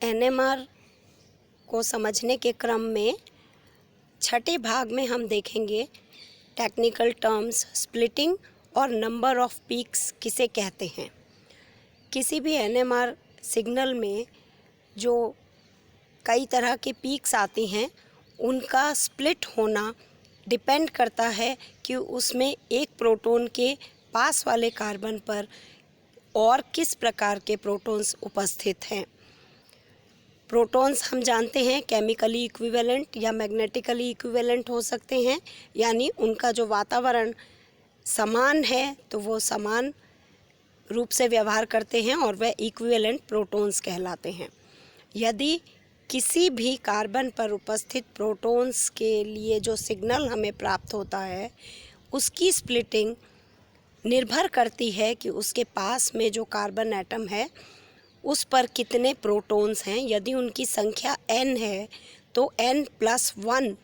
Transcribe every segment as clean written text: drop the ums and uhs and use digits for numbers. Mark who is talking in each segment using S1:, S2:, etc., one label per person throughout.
S1: NMR को समझने के क्रम में छठे भाग में हम देखेंगे टेक्निकल टर्म्स, स्प्लिटिंग और नंबर ऑफ पीक्स किसे कहते हैं। किसी भी एनएमआर सिग्नल में जो कई तरह के पीक्स आती हैं उनका स्प्लिट होना डिपेंड करता है कि उसमें एक प्रोटॉन के पास वाले कार्बन पर और किस प्रकार के प्रोटॉन्स उपस्थित हैं। प्रोटॉन्स हम जानते हैं केमिकली इक्विवेलेंट या मैग्नेटिकली इक्विवेलेंट हो सकते हैं, यानी उनका जो वातावरण समान है तो वो समान रूप से व्यवहार करते हैं और वह इक्विवेलेंट प्रोटॉन्स कहलाते हैं। यदि किसी भी कार्बन पर उपस्थित प्रोटॉन्स के लिए जो सिग्नल हमें प्राप्त होता है उसकी स्प्लिटिंग निर्भर करती है कि उसके पास में जो कार्बन एटम है उस पर कितने प्रोटॉन्स हैं। यदि उनकी संख्या n है तो n+1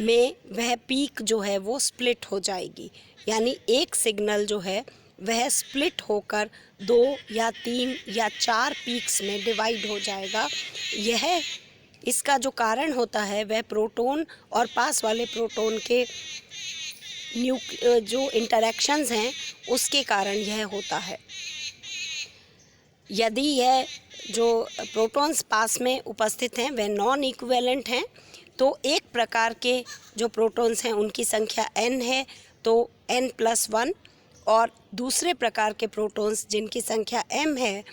S1: में वह पीक जो है वो स्प्लिट हो जाएगी, यानी एक सिग्नल जो है वह स्प्लिट होकर 2 या 3 या 4 पीक्स में डिवाइड हो जाएगा। यह इसका जो कारण होता है वह प्रोटॉन और पास वाले प्रोटॉन के जो इंटरैक्शंस हैं उसके कारण यह होता है। यदि यह जो प्रोटॉन्स पास में उपस्थित हैं वह नॉन इक्विवेलेंट हैं तो एक प्रकार के जो प्रोटॉन्स हैं उनकी संख्या n है तो n+1, और दूसरे प्रकार के प्रोटॉन्स जिनकी संख्या m है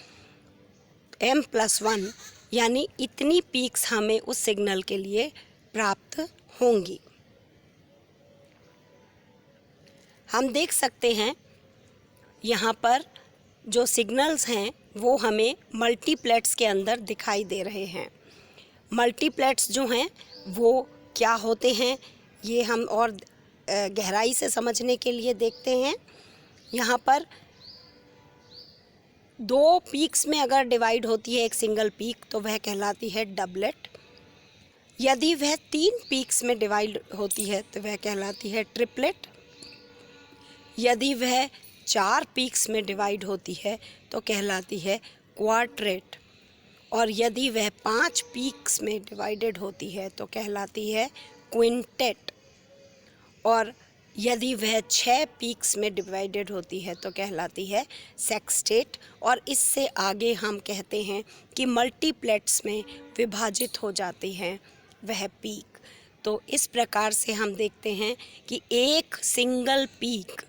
S1: m+1, यानी इतनी पीक्स हमें उस सिग्नल के लिए प्राप्त होंगी। हम देख सकते हैं यहाँ पर जो सिग्नल्स हैं वो हमें मल्टीप्लेट्स के अंदर दिखाई दे रहे हैं। मल्टीप्लेट्स जो हैं वो क्या होते हैं ये हम और गहराई से समझने के लिए देखते हैं। यहाँ पर 2 पीक्स में अगर डिवाइड होती है एक सिंगल पीक तो वह कहलाती है डबलेट। यदि वह 3 पीक्स में डिवाइड होती है तो वह कहलाती है ट्रिपलेट। यदि वह 4 पीक्स में डिवाइड होती है तो कहलाती है क्वार्टेट, और यदि वह 5 पीक्स में डिवाइडेड होती है तो कहलाती है क्विंटेट, और यदि वह 6 पीक्स में डिवाइडेड होती है तो कहलाती है सेक्सटेट। और इससे आगे हम कहते हैं कि मल्टीप्लेट्स में विभाजित हो जाती हैं वह पीक। तो इस प्रकार से हम देखते हैं कि एक सिंगल पीक,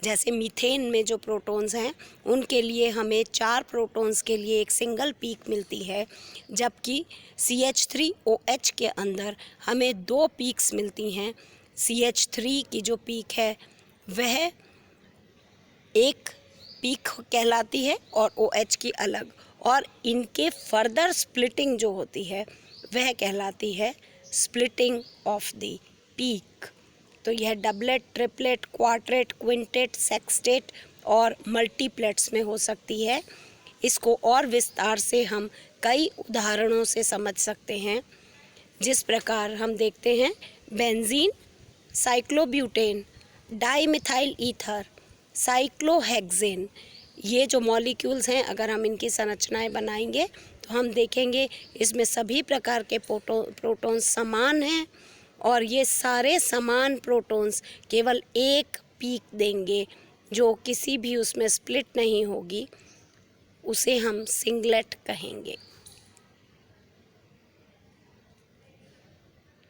S1: जैसे मीथेन में जो प्रोटॉन्स हैं उनके लिए हमें 4 प्रोटॉन्स के लिए एक सिंगल पीक मिलती है, जबकि CH3OH के अंदर हमें 2 पीक्स मिलती हैं। CH3 की जो पीक है वह एक पीक कहलाती है और OH की अलग, और इनके फर्दर स्प्लिटिंग जो होती है वह कहलाती है स्प्लिटिंग ऑफ द पीक। तो यह doublet, triplet, quartet, quintet, sextet और मल्टीप्लेट्स में हो सकती है। इसको और विस्तार से हम कई उदाहरणों से समझ सकते हैं, जिस प्रकार हम देखते हैं benzene, cyclobutane, dimethyl ether, cyclohexane, ये जो मॉलिक्यूल्स हैं अगर हम इनकी संरचनाएं बनाएंगे तो हम देखेंगे इसमें सभी प्रकार के प्रोटॉन्स समान हैं, और ये सारे समान प्रोटॉन्स केवल एक पीक देंगे जो किसी भी उसमें स्प्लिट नहीं होगी, उसे हम सिंगलेट कहेंगे।